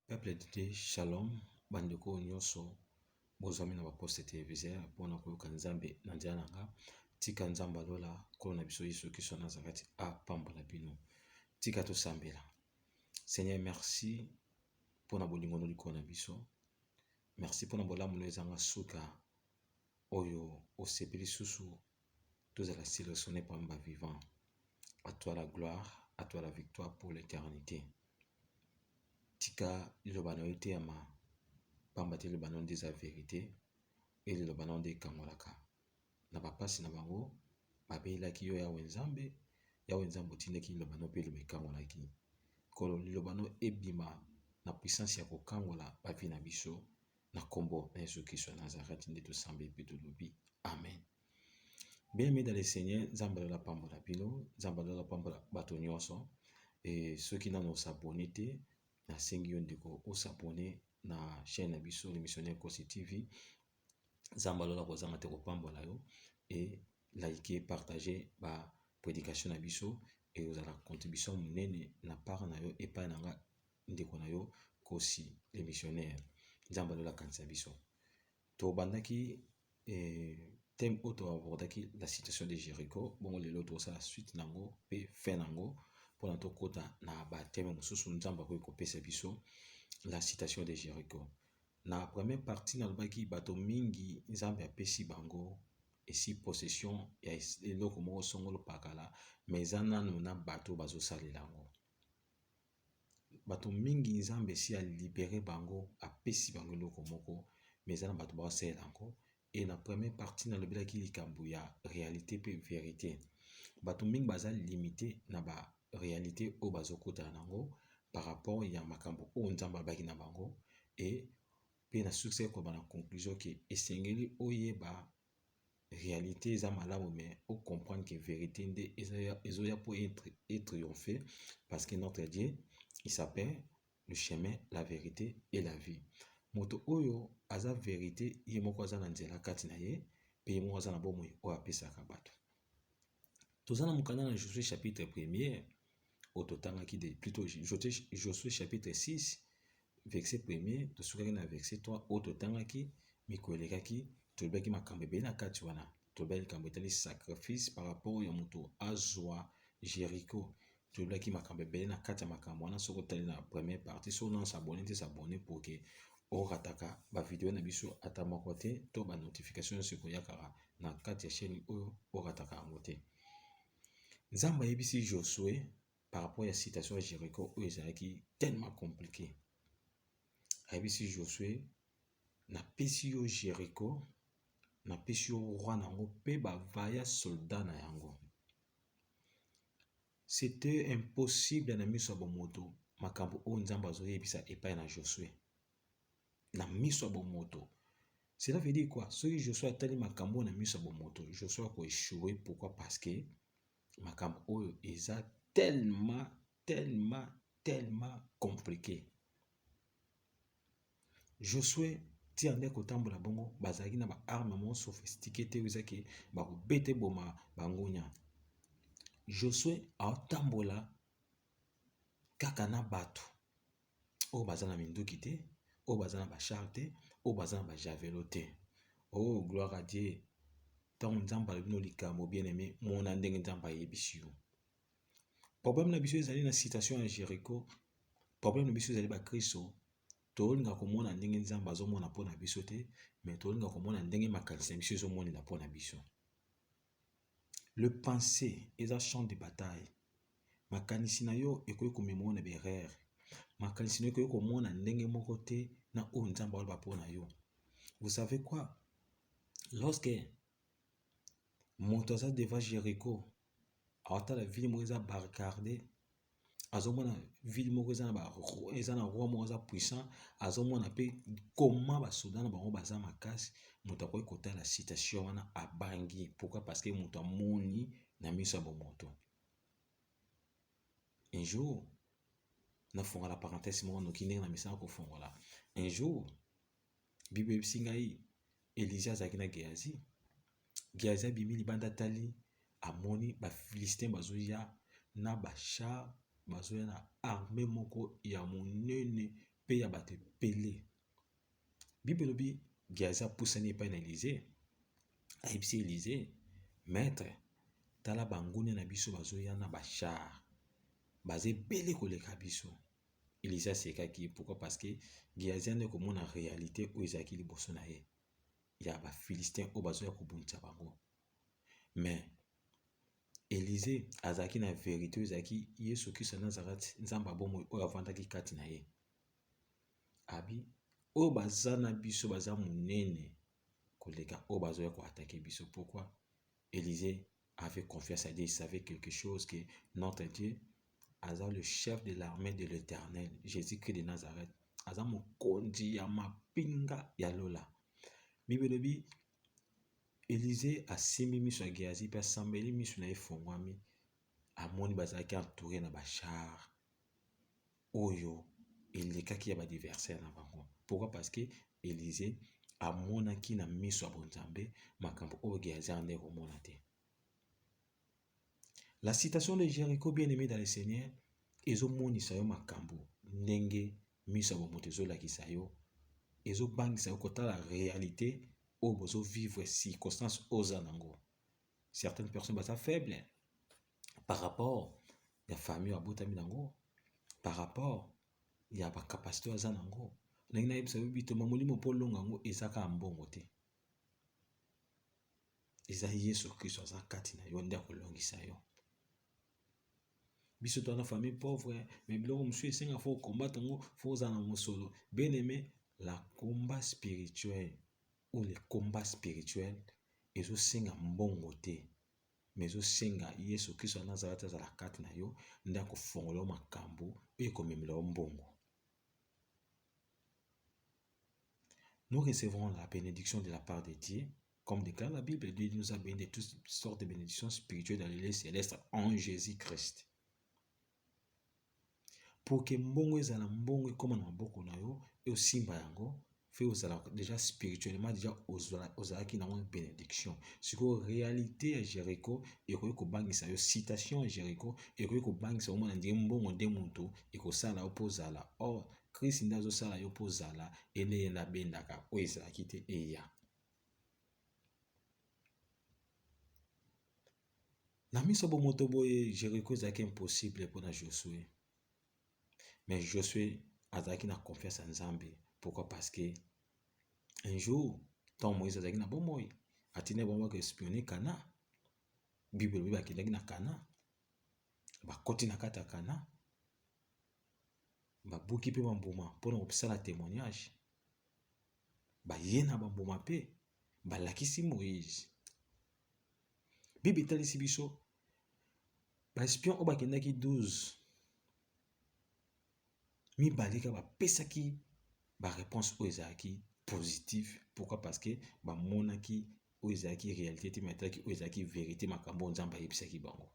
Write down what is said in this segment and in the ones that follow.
Peuple de Dieu, Shalom, bandeko nyonso, bozami na baposte téléviseur, mpona koyoka nzambe na nzela na nga, tika nzambe alola, kolo na biso Yesu Kristo Nazareth, apambola bino. Tika tosambela. Seigneur, merci mpona bolingo no likolo na biso. Merci mpona bolamu no ezanga suka, oyo osepeli susu, tozala sélectionné parmi ba vivants. À toi la gloire, à toi la victoire pour l'éternité. Tika liloba na yo eteyama, pamba te liloba na yo nde eza vérité, e liloba na yo nde ekangolaka. Na bapasi na bango babelaki yo yawe nzambe otindaki liloba na yo mpe liloba ekangolaki. Kolo liloba na yo ebima na puissance ya kokangola bavi na biso, na kombo na Yesu Kristo ya Nazareth nde tosambeli mpe tolobi amen. Bien-aimés dans le Seigneur, nzambe alola pambola bino, nzambe alola pambola bato nyonso, et ceux qui n'ont s'abonné te, na sengi yo ndeko osabone na chaîne na biso le missionnaire Kosi TV. Nzambe alola kozanga te kopambola yo, et liker, partager ba prédication na biso, et ozala contribution munene na part na yo epai na nga ndeko na yo Kosi le missionnaire. Nzambe alola kanisa biso. To bandaki thème auto abordaki la situation de Jéricho, bon lelo to sa suite nango pe fin nango pour na to kota na ba thème mususu nzamba ko kopesa biso la citation de Jéricho. Na première partie na lobaki bato mingi nzambe apesi bango esi possession ya eloko moko songolo pakala, mais nanu na bato bazo salela yango. Bato mingi nzambe si a libéré bango apesi bango eloko moko, mais na bato ba salela yango. Et na première partie na lobelaki likambo ya réalité pe vérité. Bato mingi baza limité na ba réalité o bazo kota nango par rapport ya makambo o nzamba baki na bango, et pe na succès ko ba na conclusion que esengeli oyeba réalité eza malamu, mais o comprendre que vérité nde ezoya pour être triomphé, parce que notre Dieu il s'appelle le chemin, la vérité et la vie. Moto oyo aza vérité ye moko aza na nzela kati na ye, pe ye moko aza na bomoi oyo apesaka bato. Toza na mokanda na Josué chapitre 1er, ototangaki de plutôt Josué chapitre 6 verset 1er, tosukaki na verset 3, ototangaki mikolekaki, tolobaki makambo ebele na kati wana. Tolobaki likambo etali sacrifice par rapport ya moto azwa Jéricho. Tolobaki makambo ebele na kati ya makambo wana. Soko tali na première partie, so na s'abonner te s'abonner pour que orataka ba video na biso ata moko te, to ba notification se koyaka na kati ya chaîne oyo orataka yango te. Nzamba yebisi Josué par rapport à la citation à Jéricho oyo ezalaki tellement compliqué. Ayebisi Josué na pesi yo Jéricho, na pesi yo roi nango pe ba vaya soldat na yango. C'était impossible na miso ya bomoto makambo oyo nzamba azoyebisa epai na Josué. Na miso ya bomoto. Cela veut dire quoi? Soki Josué atali makambo na miso ya bomoto, Josué a échoué. Pourquoi? Parce que makambo oyo eza tellement compliqué. Josué ti ande kotambola bongo bazalaki na ba arme mo sophistiqué te ezaki ba kobete boma bangunya. Josué atambola kaka na bato oyo baza na minduki te, oyo baza na ba char te, oyo baza na ba javelo te. Oh gloire à Dieu. Tant nzamba bino likambo bien-aimé, mona ndenge nzamba yebisi yo. Problème na biso ezali na citation ya Jéricho. Problème na biso ezali ba Kristo. Tolinga komona ndenge nzamba azomona mpo na biso te, mais tolinga komona ndenge makanisi na biso ezomonela mpo na biso. Le pensée est un champ de bataille. Makanisi na yo ekoki komemona na berere. Makanisi na yo ekoki komona ndenge moko te na oyo nzamba aloba mpo na yo. Vous savez quoi? Lorsque moto aza devant Jéricho, atala ville moko eza barricadée, azomona ville moko eza na roi moko aza puissant, azomona pe comment basoda na bango baza makasi, moto akoki kotala citation wana abangi. Pourquoi? Parce que moto amoni na miso ya bomoto. Un jour, na fongola la parenthèse moko noki ndenge na misala kofongola. Un jour, Bible ebisi ngai Élisée azalaki na Géasi. Géasi abimi libanda tali amoni ba Philistins bazoya na bachar, bazoya na armée moko ya monene pe ya bato epele. Bible elobi Géasi apusani epai na Élisée, ayebisi Élisée, maître, tala bangune na biso bazoya na bachar, baza ebele koleka biso. Élisée asekaki. Pourquoi? Parce que Géasi ande komona réalité oyo ezalaki liboso na ye ya bafilistin oyo bazoya kobundisa bango. Mais Élisée azalaki na vérité oyo ezalaki Yesu Kristo ya Nazareth, Nzambe abomoi oyo avandaki kati na ye. Abi oyo baza na biso baza monene koleka oyo bazoya koatake biso. Pourquoi? Élisée avait confiance à Dieu, il savait quelque chose, que notre Dieu aza le chef de l'armée de l'Éternel, Jésus-Christ de Nazareth, aza mokonzi ya mapinga ya lola. Bible elobi Élisée asimbi miso ya Géasi mpe asambeli miso na ye efungwami, amoni bazalaki entouré na bachar oyo elekaki ya badiversaire na bango. Pourquoi? Parce que Élisée amonaki na miso ya bonzambe makambo oyo Géasi ande komona te. La citation de Jéricho, bien aimé dans le Seigneur, ezomonisa yo makambo ndenge miso ya bomoto ezolakisa yo, ezobangisa yo kotala réalité oyo bozo vivre circonstance oza nango. Certaines personnes baza faibles par rapport ya famille abotami nango, par rapport ya bakapasité aza nango. Ndenge nayebisa yo bitoma molimo mpo olonga yango eza kaka mbongo te. Eza Yesu Kristo aza kati na yo nde akolongisa yo. Biso toza na famille pauvre, mais biloko mosusu esenga fo combattre yango, fo oza na mosolo. Bien aimé, la combat spirituel ou le combat spirituel ezosenga mbongo te, mais ezosenga Yesu Kristo ya Nazareth azala kati na yo nde akofongola yo makambo oyo ekomemela yo mbongo. Nous recevrons la bénédiction de la part de Dieu, comme déclare la Bible. Dieu nous a béni de toutes sortes de bénédictions spirituelles dans les lieux célestes en Jésus-Christ. Pour que mbongo ezala mbongo ekoma na maboko na yo e osimba yango, fe ozala déjà spirituellement déjà ozalaki na une bénédiction. Siko réalité ya Jéricho ekoki kobangisa yo, citation ya Jéricho ekoki kobangisa yo mona ndie mbongo nde moto ekosala yo mpo ozala. Or Christ nde azosala yo mpo ozala, ene ye nabendaka oyo ezalaki te eya. Na miso bomoto boye Jéricho ezalaki impossible mpona Josué. Mais Josué azalaki na confiance en Nzambe. Pourquoi? Parce que un jour, tant Moïse azalaki na bomoi, atine bomoi ko espionner Kana. Bible elobi bakendaki na Kana, bakoti na kati ya Kana, babuki mpe bambuma mpona kosala témoignage, baye na bambuma mpe balakisi Moïse. Bible etalisi biso baespion oyo bakendaki 12 mibalika bapesaki baréponse oyo ezalaki positive. Pourquoi? Parce que bamonaki oyo ezalaki réalité te, matalaki oyo ezalaki vérité, makambo Nzambe ayebisaki bango.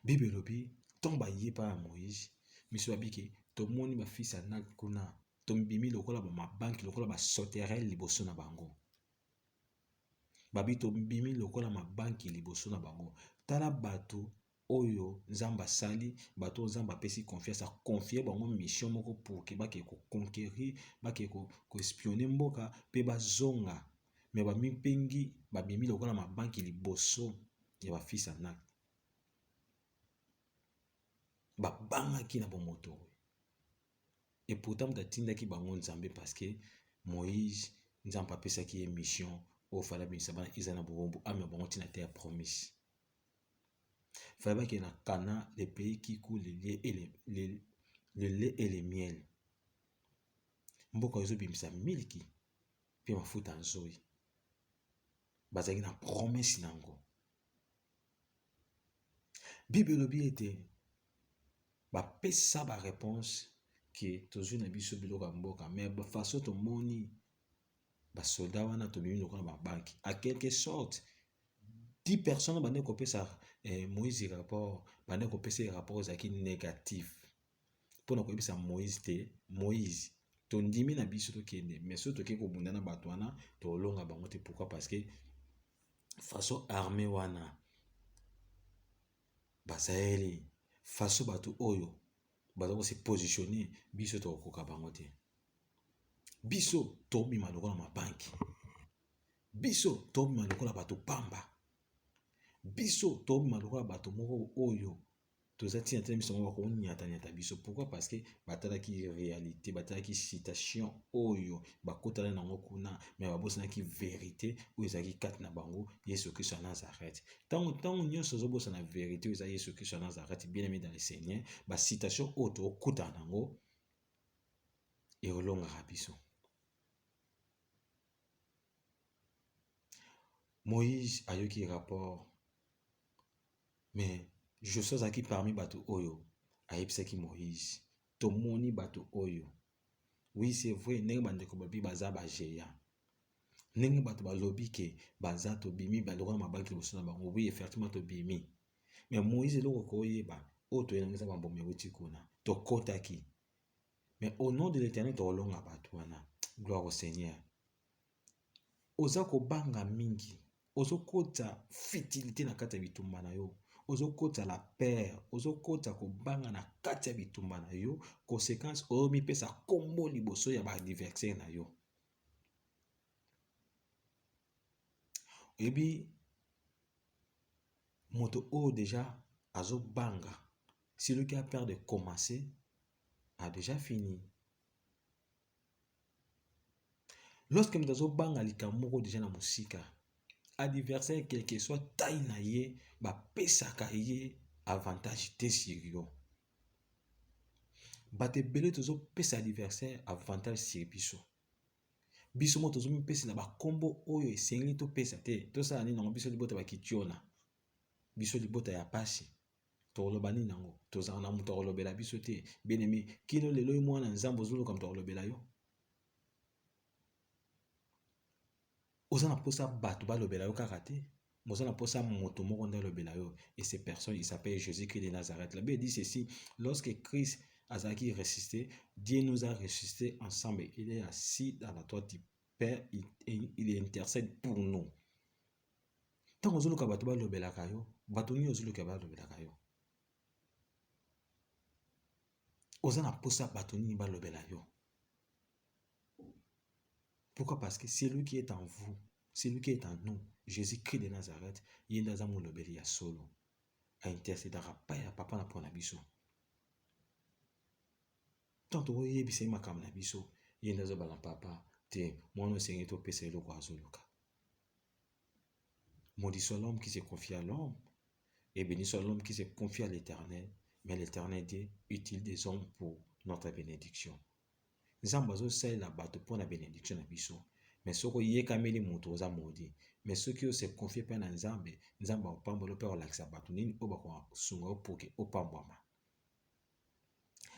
Bible elobi ntongo baye pa ya Moïse, miso babiki tomoni bafils ya Anak kuna, tombimi lokola bamabanki, lokola basoterel liboso na bango. Babi tombimi lokola mabanki liboso na bango. Tala bato oyo Nzambe asali, bato Nzambe apesi confiance, akonfie bango mission moko pour que bake ko conquérir, bake ko espionner mboka pe bazonga. Mais bamipengi babimi lokola mabanki liboso ya bafils ya Anak. Babangaki na bomoto. Et pourtant batindaki bango Nzambe parce que Moïse Nzambe apesaki mission au fala binisa bana izana bombo ami bango tina te ya promise. Fallait qu'il y ait na Cana, les pays qui coulent le lait et le miel. Mboka ozo bimisa miliki pe mafuta nzoi. Bazaki na promesse nango. Bible lobi ete ba pesa ba réponse que tozu na biso biloko ya mboka, mais ba façon to moni ba soldat wana to bimi lokola ba banki. À quelque sorte 10 personnes bande ko pesa Moïse rapport, bande ko pesa rapport zaki négatif. Pona ko bisa Moïse te, Moïse to ndimi na biso to kende, mais so to ke ko bunda na bato wana to longa bango te. Pourquoi? Parce que façon armée wana bazaeli façon bato oyo baza se positionner biso to koka bango te. Biso to bima lokola mabanki. Biso to bima lokola bato pamba. Biso to bima lokola bato moko oyo toza tina te biso moko ko nyata biso. Pourquoi? Parce que batala ki réalité, batala ki citation oyo bakotala nango kuna mais babosana ki vérité oyo ezaki kati na bango Yesu Christ à Nazareth. Tango nyonso zo bosana vérité oyo ezaki Yesu Christ à Nazareth, bien aimé dans le Seigneur, ba citation oyo to kota nango et olonga biso. Moïse a eu qui rapport, mais je suis aquí parmi bato oyo ayebisaki Moïse tomoni bato oyo. Oui, c'est vrai, ndenge bandeko babi baza bageya, ndenge bato balobi ke baza tobimi baloko na mabaki liboso na bango. Oui, effectivement tobimi, mais Moïse eloko koyeba oyo toyelangisa bamboma euti kuna tokotaki, mais au nom de l'Éternel tolonga bato wana. Gloire au Seigneur. Oza kobanga mingi, ozokota futilité na kati ya bitumba na yo, ozokota la peur, ozokota kobanga na kati ya bitumba na yo, conséquence oyo mipesa kombo liboso ya ba adversaire na yo. Ebi moto oyo déjà azobanga, celui qui a peur de commencer a déjà fini. Lorsque moto azobanga likambo moko déjà na musika, adversaire quel que soit taille na ye bapesaka ye avantage te sur yo. Bato ebele tozopesa adversaire avantage sur biso. Biso mo tozomipesa na bakombo oyo esengeli topesa te. Tosala nini nango? Biso libota bakitiona, biso libota ya pasi, toloba nini nango? Tozala na moto akolobela biso te. Bien aimé, kino lelo yo mwana nzambe ozoluka moto akolobela yo. Oza na posa bato balobela yo kaka te, moza na posa moto moko nde alobela yo. Et cette personne, il s'appelle Jésus-Christ de Nazareth. La Bible dit ceci: lorsque Christ a ressuscité, Dieu nous a ressuscité ensemble. Il est assis dans la droite du Père, il intercède pour nous. Tant que vous bato balobela kayo, bato ni ozuluka balobela kayo. Oza na posa bato ni balobela yo. Pourquoi? Parce que c'est lui qui est en vous, c'est lui qui est en nous, Jésus-Christ de Nazareth. Il est dans mon lobeli ya solo, a intercédera pas ya papa na pona biso. Tant que vous yebisa makam na biso, il est dans bala papa te moi no sengi to pesa eloko azoluka. Maudit soit l'homme qui se confie à l'homme, et béni soit l'homme qui se confie à l'Éternel, mais l'Éternel dit utile des hommes pour notre bénédiction. Nzambe azosalela bato mpo na bénédiction na biso, mais soko yekameli moto oza maudit. Mais ceux qui se confient mpe na Nzambe, Nzambe apambola mpe olakisa bato nini oyo bakosunga yo mpo ke opambwama.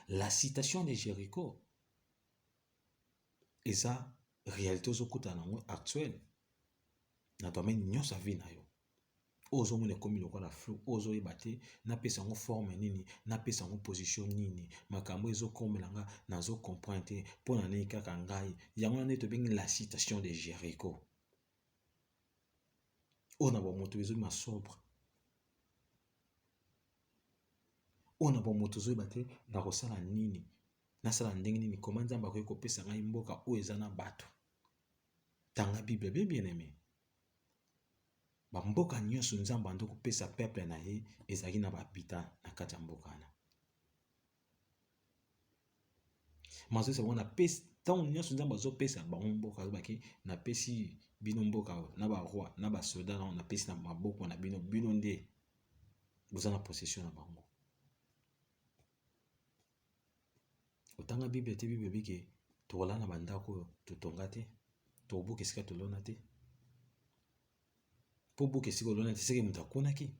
La citation de Jéricho eza réalité ozokutana nango actuelle na domaine nyonso ya vie na yo. Ozo mona komi lokola flou, ozo yeba te napesa ngo forme nini, napesa ngo position nini, makambo ezokomela nga nazo comprendre te mpona nini kaka ngai. Yango nde tobengi la citation de Jéricho. Ona ba moto ezo masobre, ona ba moto ezo yeba te na kosala nini, nasala ndenge nini, koma Nzambe akoki kopesa ngai mboka oyo eza na bato. Tanga Bible bien aimé. Ba mboka nyonso Nzambe ando kopesa peuple na ye ezali na babita na kati ya mboka na. Mazo se wana pesa tant nyonso Nzambe azopesa bango mboka azobaki na pesi bino mboka na ba roi na ba soldat na pesi na maboko na bino nde boza na possession na bango. Otanga Bible te, Bible bike tokola na bandako totonga te, tobuka esika tolona te. Po buka esika olona te seke moto akunaki.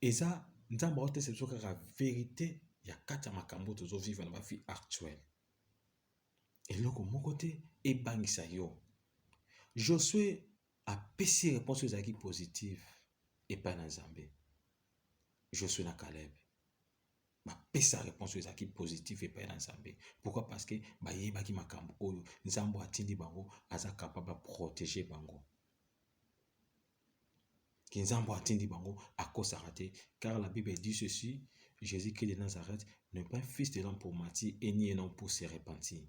Eza Nzambe aotesa biso kaka vérité ya kati ya makambo tozovivre na bavie actuelle. Eloko moko te ebangisa yo. Josué apesi réponse ezalaki positive epai na Nzambe. Josué na Caleb bapesa réponse ezalaki positive epai na Nzambe. Pourquoi? Parce que bayebaki makambo oyo Nzambe atindi bango aza capable de protéger bango. Ki Nzambe atindi bango akosaka te, car la Bible dit ceci: Jésus-Christ de Nazareth n'est pas un fils de l'homme pour mentir et ni un homme pour se repentir.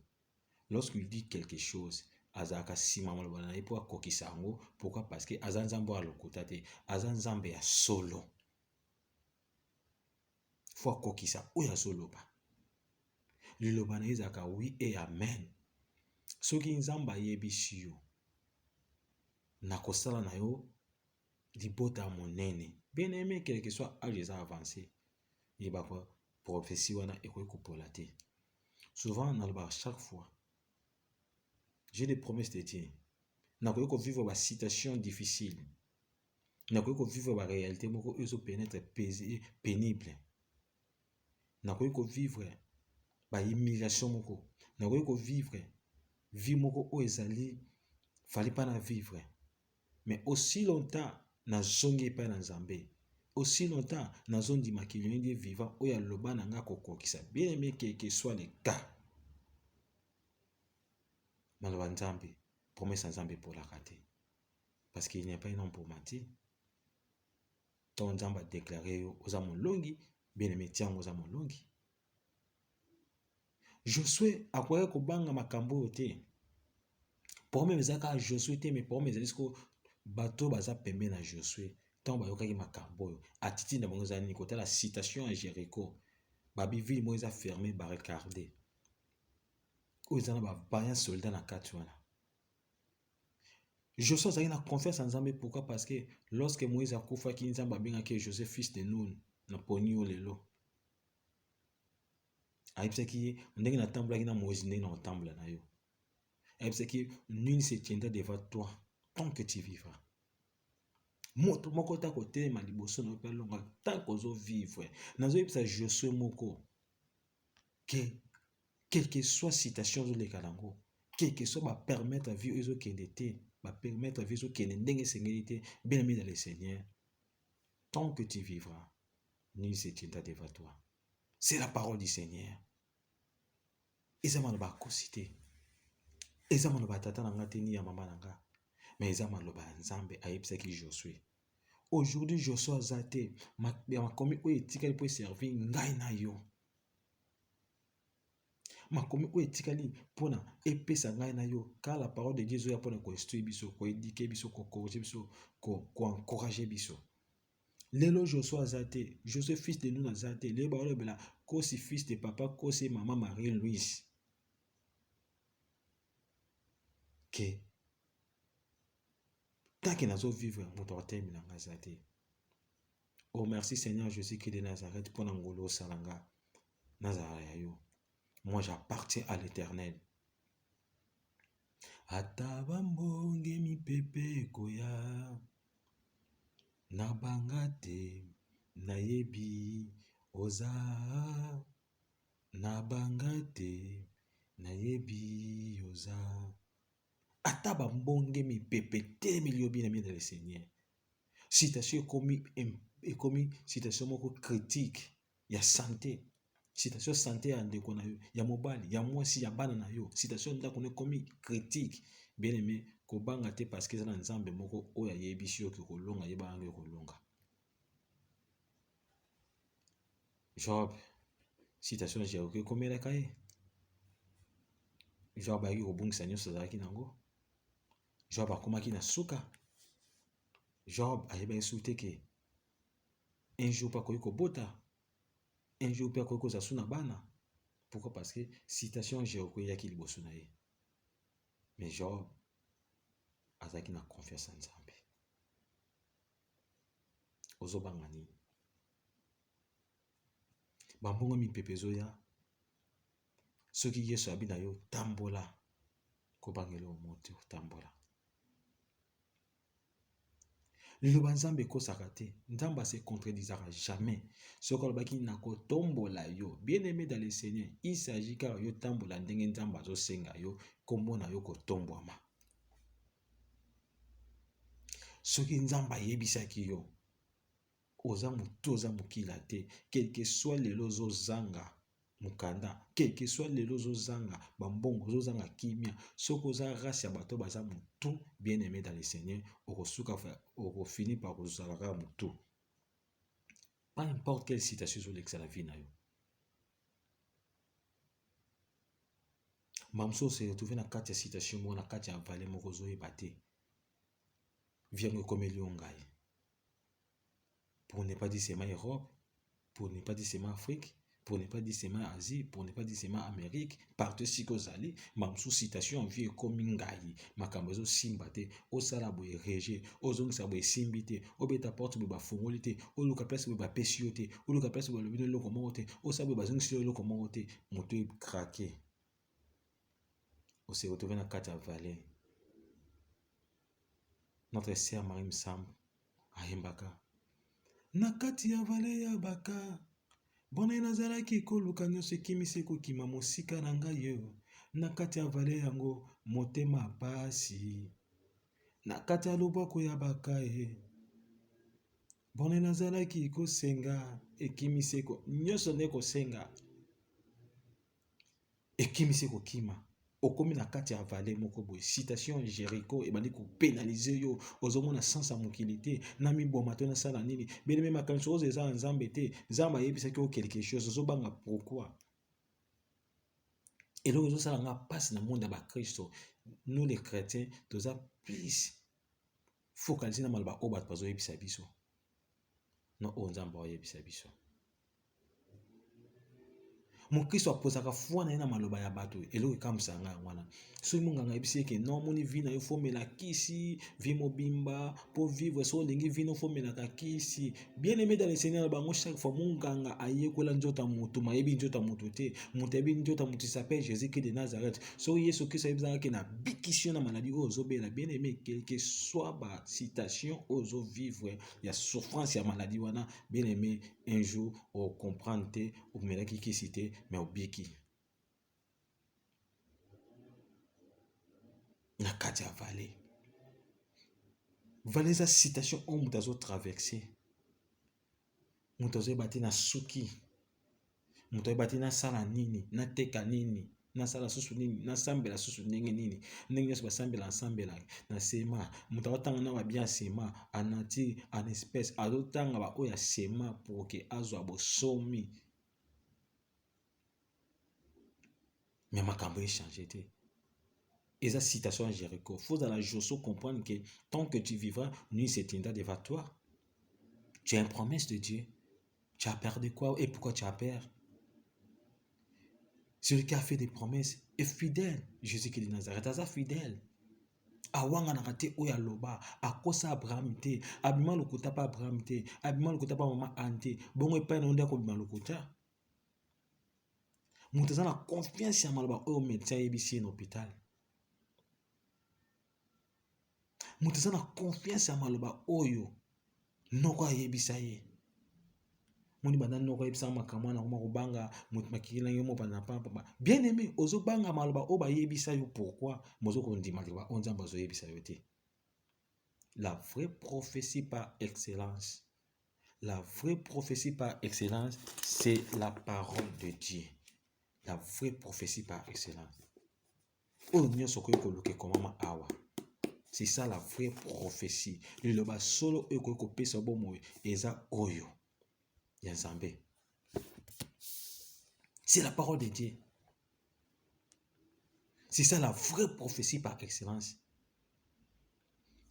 Lorsqu'il dit quelque chose, azaka sima malobana et pour kokisa ngo, pourquoi? Parce que azanzambo a lokotate, azanzambe ya solo. Faut kokisa ou ya solo ba. Lilobana ezaka oui et amen. Soki nzamba yebisi yo na kosala na yo libota monene. Bien aimé, quel que soit âge avancé, il va pas prophétie wana ekoki kopola te. Souvent nalobaka chaque fois, j'ai des promesses de Dieu. Nakoki vivre ba situation difficile. Nakoki vivre ba réalité moko ezo pénètre pénible. Nakoki vivre ba humiliation moko. Nakoki vivre vie moko o ezali fallait pas na vivre. Mais aussi longtemps nazongi pa na Nzambe, aussi longtemps nazondi makilini de vivant oya loba na nga kokokisa. Bien aimé, quel que soit le cas, maloba Nzambe, promesse Nzambe pour la rater. Parce qu'il n'y a pas un homme pour mentir. Ton Nzambe a déclaré aux molongi, bien aimé, tiens aux molongi. Josué akwaya kobanga makambo te. Pour me ezaka Josué te, mais pour me ezalisko bato baza pembe na Josué. Tant bayokaki makambo atiti na bango zani kota la citation à Jéricho. Babi ville mo eza fermé barricadé. O ezana ba banya soldat na kati wana. Josué azaki na confiance en Nzambe. Pourquoi? Parce que lorsque Moïse a kufaki Nzambe abengaki Joseph fils de Nun na poni yo lelo. Ayebisaki ndenge na tambolaki na Moïse ndenge na otambola na yo. Ayebisaki nul se tiendra devant toi tant que tu vivras. Moto moko ta kote ma liboso na pe longa tant kozo vivre. Nazo yebisa Josué moko que quelle que soit citation zo le kalango, quel que soit ba permettre vie ezo kendete, ba permettre vie ezo kende ndenge sengeli bien aimé dans le Seigneur. Tant que tu vivras, nul se tiendra devant toi. C'est la parole du Seigneur. Eza maloba kosite. Eza maloba tata na nga te ni ya mama na nga. Mais eza maloba Nzambe ayebisaki Josué. Aujourd'hui Josué azate makomi oyo etikali po servir ngai na yo. Makomi oyo etikali pona epesa ngai na yo, car la parole de Dieu ya pona ko instruire biso, ko éduquer biso, ko corriger biso, ko encourager biso. Lelo Josué azate, Josué fils de Nun azate, le ba bela kosi fils de papa, kosi maman Marie-Louise. Que tant que nazo vivre moto atemi na ngazate. Oh merci Seigneur Jésus-Christ de Nazareth pour ngolo salanga Nazareth yo. Moi j'appartiens à l'Éternel. Atabambonge mi pepe koya nabangate nayebi oza nabangate nayebi oza. Atabambonge mi pepe te milio bien aimé dans le Seigneur. Citation commis citation moko critique ya santé. Citation santé ya ndeko na yo, ya mobali, ya mwasi, ya bana na yo. Citation ndako ne commis critique. Bien aimé, ko banga te parce que za na Nzambe moko oya yebisi yo ki kolonga yeba ange kolonga. Job, citation ya oke komela kaye. Job ayaki kobungisa nyonso azalaki nango. Job akomaki na suka. Job ayebaki su te ke un jour pa koyi kobota. Un jour pa koyi kozala su na bana. Pourquoi? Parce que citation Jéricho yaki liboso na ye. Mais Job azalaki na confiance en Nzambe. Ozobanga nini? Bambongo mipepe ezoya. Soki Yesu abi na yo tambola. Kobangela omoto tambola. Liloba Nzambe ekosaka te. Nzambe se contredisera jamais. Soki olobaki na kotombola yo, bien aimé dans le Seigneur, il s'agit car yo tambola ndenge Nzambe azosenga yo, kombo na yo kotombwama. Soki Nzambe ayebisaki yo, oza mutu oza mokila te, quel que soit lelo ozozanga mukanda, quel que soit lelo ozozanga bambongo, ozozanga kimia, soki oza race ya bato baza mutu, bien aimé dans le Seigneur, okosuka okofini par kozalaka mutu. pas importe quelle citation sur l'excellent vie na yo. Mamso se retrouve na kati ya citation mo na kati ya vale moko zo ebate. Viens comme ngai. Pour ne pas dire seulement Europe, pour ne pas dire seulement Afrique, pour ne pas dire seulement Asie, pour ne pas dire seulement Amérique, partout si vous allez, même sous citation, vie comme ngai, makambozo simbate, o sala boye réger, o zong sa boye simbite, o beta porte boye fongolite, o luka place boye pesiote, o luka place boye lobino loko mote, o sa boye zong silo loko mote, moto craqué. On se retrouve dans la vallée. Notre sœur Marie me semble à Himbaka. Na kati ya vale ya baka. Bona nazalaki koluka nyonso ekimisi kokima mosika na ngai yo. Na kati ya vale yango motema pasi. Na kati ya loboko ya baka e. Bona nazalaki kosenga ekimisi ko nyonso ne kosenga. Ekimisi kokima. Okomi na kati ya vale moko boye citation Jéricho ebandi ko pénaliser yo ozomona sans mokilité na miboma to na sala nini bele même makanso ozo eza nzambe te nzamba yebisaki o quelque chose ozobanga pourquoi eloko ezosala nga passe na monde ya bakristo nous les chrétiens toza plus focaliser na maloba oyo bato bazoyebisa biso na oyo nzambe oyebisa biso. Mon Kristo apozaka foi na ye na maloba ya bato eloko ekamwisaka nga wana soki monganga yebisi eke non moni vi na yo fomela kisi vi mobimba po vivre so olingi vi no fomelaka kisi bien aimé dans le Seigneur na bango chaque fois monganga ayekola nzota moto mayebi nzota moto te moto ayebi nzota moto s'appelle Jésus-Christ de Nazareth soki Yesu Kristo ayebisaka ke na bikisi yo na maladi oyo ozobela bien aimé quel que soit ba citation oyo ozovivre ya souffrance ya maladi wana bien aimé un jour o comprendre te omelaki kisi te mais obiki na kati ya vale vale eza citation oyo moto azotraverse moto azoyeba te na suki moto ayeba te nasala nini nateka nini nasala susu nini nasambela susu ndenge nini ndenge nyonso basambela asambela na sema moto azotanga na babia sema anati en espèce azotanga baoyo ya sema pour ke azwa bosomi mais makambo échangé te. Et ça, citation à Jéricho. Il faut dans la Josué comprendre que tant que tu vivras, nuit s'éteindra devant toi. Tu as une promesse de Dieu. Tu as perdu quoi et pourquoi tu as peur? Celui qui a fait des promesses est fidèle. Jésus-Christ de Nazareth, est fidèle. Awanga na kate oya loba akosa Abraham te abima lokuta pa Abraham te abima lokuta pa mama ante bongo epai na onda ko bima lokuta moto aza na confiance ya maloba oyo médecin ayebisi ye na hôpital moto aza na confiance ya maloba oyo noko ayebisa ye moni banda noko ayebisa makambo wana koma kobanga moto makili na yo mo bana papa bien aimé ozobanga maloba oyo bayebisa yo pourquoi mozo kondima ke ba onzamba azoyebisa yo te. La vraie prophétie par excellence, la vraie prophétie par excellence, c'est la parole de Dieu. La vraie prophétie par excellence. C'est ça la vraie prophétie. Le loba solo eko pesa bomo eza oyo. Yanzambe. C'est la parole de Dieu. C'est ça la vraie prophétie par excellence.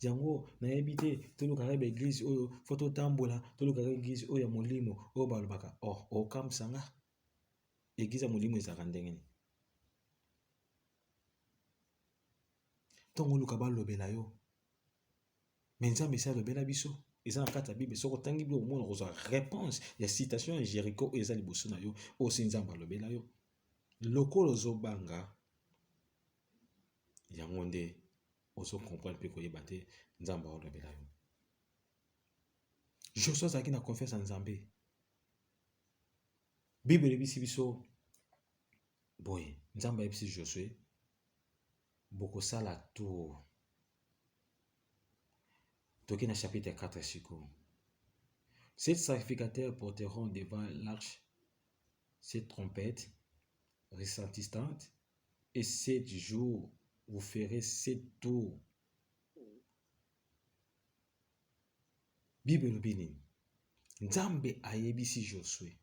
Yango na yebite tolo karebe église oyo photo tambola tolo karebe église oyo ya molimo oyo balobaka o kamsanga église ya molimo ezaka ndenge ni tongo luka balobela yo mais nzambe esa lobela biso eza na kati ya bible soko tangi bi omona kozwa réponse ya citation ya Jéricho oyo eza liboso na yo oyo si nzambe alobela yo lokolo ozobanga yango nde ozo comprendre pe koyeba te nzambe alobela yo. Josué azalaki na confiance en nzambe bible ebisi biso boye nzambe ayebisi Josué bokosala tour toki na chapitre 4 siko 7 sacrificateurs porteront devant l'arche 7 trompettes retentissantes et 7 jours vous ferez 7 tours. Bible lobini Nzambe ayebisi Josué.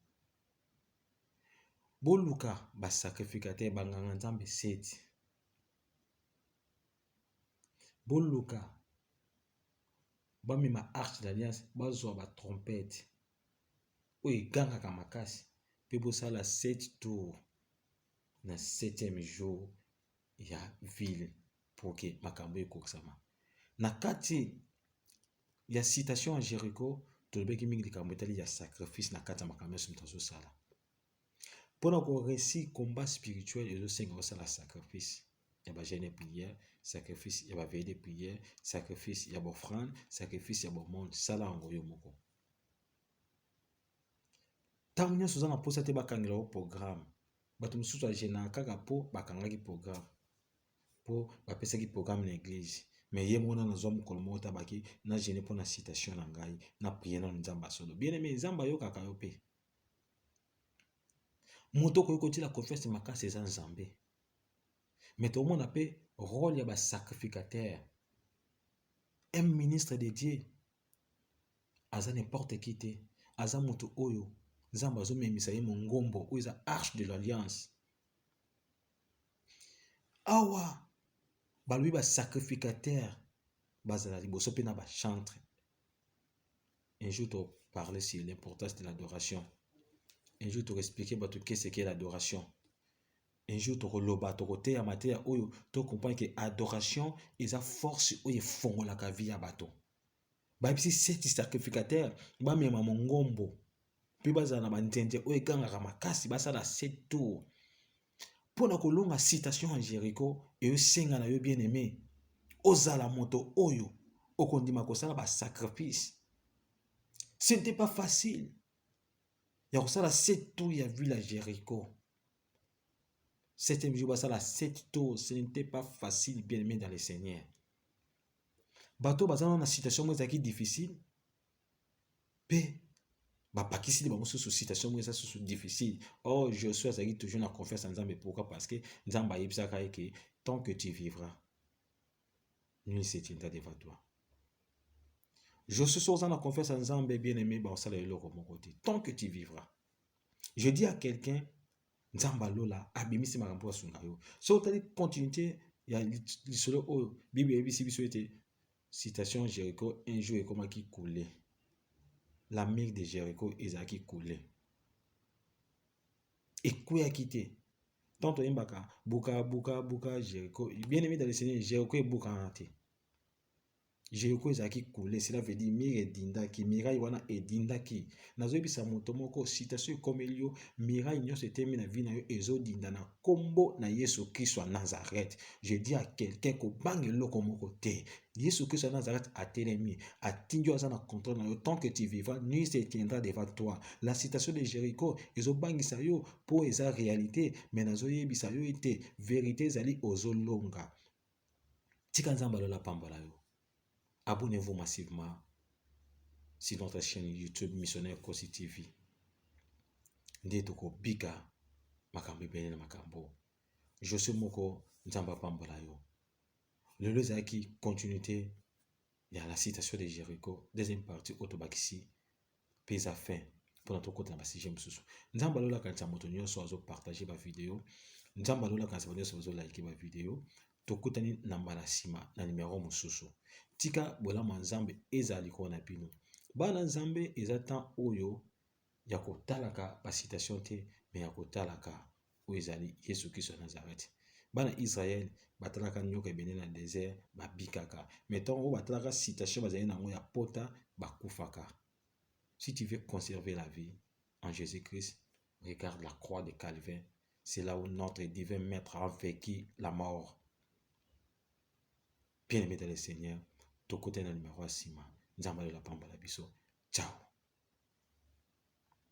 Boluka ba sacrificateur banganga Nzambe 7. Boluka bamema arche d'alliance bazwa ba trompette. Oyo gangaka makasi. Pe bosala 7 tours na 7e jour ya ville pour que makambo ekokisama. Na kati ya citation à Jéricho, tolobeki mingi likambo etali ya sacrifice na kati ya makambo nyonso moto azosala. Mpona koresi combat spirituel ezosenga kosala sacrifice ya bagene prière, sacrifice ya baveille de prière, sacrifice ya bofrande, sacrifice ya bomonde, sala yango yo moko. Ntango nyonso oza na mposa te bakangela yo programme. Bato mosusu agenaka kaka mpo bakangaki programme, mpo bapesaki programme na église. Mais ye mona nazwa mokolo moko tabaki na gene mpo na citation na ngai na prière na Nzambe solo. Bien aimé, Nzambe ayokaka yo pe. Moto koyi kotia confiance makasi eza Nzambe. Mais tomona pe rôle ya ba sacrificateur. Un ministre de Dieu aza n'importe qui te. Aza moto oyo Nzambe azomemisa ye mongombo oyo eza arche de l'alliance. Awa balobi ba sacrificateur bazala liboso pe na ba chantre. Un jour tu parler sur l'importance de l'adoration. Un jour tu expliquer bato qu'est-ce qu'est l'adoration. Un jour tu roloba tu roté ya mateya oyo tu comprends que adoration eza force oyo fongolaka vie ya bato. Ba bisi 7 sacrificateur ba mema mongombo. Pe bazala na banzenze oyo gangaka makasi basala 7 tours. Pona kolonga citation à Jéricho et senga na yo bien aimé. Ozala moto oyo okondima kosala ba sacrifice. Ce n'était pas facile. Il y a ça 7 tours, il y a vu la Jéricho. 7e jour, basala 7 tours. Ce n'était pas facile, bien aimé dans le Seigneur. Bato bazana na situation moi qui difficile. Pe ba pakisi ba mosusu situation moi ça sous difficile. Oh, Josué azaki toujours na confiance en Nzambe. Pourquoi? Parce que Nzambe ayebisaka que tant que tu vivras, nul ne se tiendra devant toi. Josué soza na confiance en Nzambe, bien aimé, ba osala eloko moko te. Tant que tu vivras. Je dis à quelqu'un, Nzamba lola abimisi makambo asunga yo. So tali continuité ya lisolo oyo Bible ebisi biso ete citation Jéricho un jour ekomaki coulé. La mer de Jéricho ezaki coulé. Ekweyaki te. Tant oyembaka buka Jéricho. Bien aimé dans le Seigneur, Jéricho ebuka te. Jéricho ezaki coulé, cela veut dire mire edindaki, miraille wana edindaki. Nazoyebisa moto moko citation komelio, miraille nyonso etemi na vie na yo ezodinda na kombo na Yesu Kristo ya Nazareth. Je dis à quelqu'un ko bange loko moko te. Yesu Kristo ya Nazareth atelemi, atindi aza na contrôle na yo. Tant que tu vivras, nul se tiendra devant toi. La citation de Jéricho ezobangisa yo po eza réalité, mais nazoyebisa yo ete vérité ezali ozolonga. Tika Nzamba lola pambola yo. Abonnez-vous massivement sur notre chaîne YouTube Missionnaire Kosi TV. Ndetoko bika makambo bene na makambo. Je suis moko Nzamba pambola yo. Le lezaki continuité il y a la citation de Jéricho, deuxième partie autobakisi pesa fin pour notre côté na basije mususu. Nzamba lola kanisa moto nyonso azo partager ba vidéo. Nzamba lola kanisa moto nyonso azo like ba vidéo. Tokutani na mbala sima na numéro mususu. Tika bolama Nzambe ezali ko na bino. Bana Nzambe eza temps oyo ya kotalaka ba citation te, mais ya kotalaka oyo ezali Yesu Kristo ya Nazareth. Bana Israël batalaka nyoka ebene na désert babikaka. Mais tant oyo batalaka citation bazali nango ya pota bakufaka. Si tu veux conserver la vie en Jésus-Christ, regarde la croix de Calvaire. C'est là où notre divin maître a vécu la mort. Bien aimé dans le Seigneur, to côté na numéro à Sima. Nzamba la pamba la biso. Ciao.